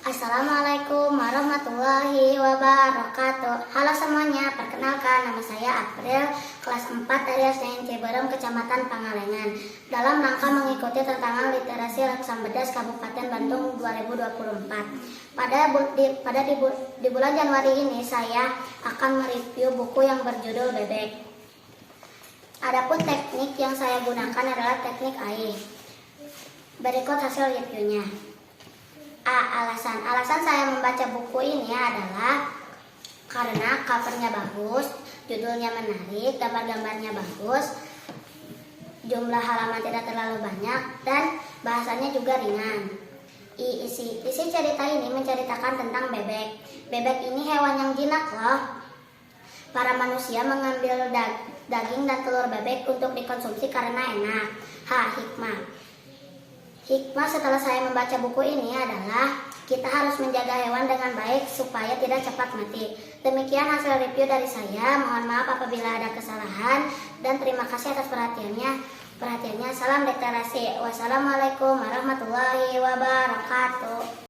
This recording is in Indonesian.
Assalamualaikum warahmatullahi wabarakatuh. Halo semuanya, perkenalkan nama saya April, kelas 4 dari SD Ciberem, Kecamatan Pangalengan. Dalam rangka mengikuti tantangan literasi Laksambedas Kabupaten Bandung 2024. Di bulan Januari ini saya akan mereview buku yang berjudul Bebek. Adapun teknik yang saya gunakan adalah teknik AI. Berikut hasil reviewnya. Alasan saya membaca buku ini adalah karena covernya bagus, judulnya menarik, gambar-gambarnya bagus, jumlah halaman tidak terlalu banyak, dan bahasanya juga ringan. Isi cerita ini menceritakan tentang bebek. Bebek ini hewan yang jinak loh. Para manusia mengambil daging dan telur bebek untuk dikonsumsi karena enak. Hikmah setelah saya membaca buku ini adalah kita harus menjaga hewan dengan baik supaya tidak cepat mati. Demikian hasil review dari saya. Mohon maaf apabila ada kesalahan dan terima kasih atas perhatiannya. Salam literasi. Wassalamualaikum warahmatullahi wabarakatuh.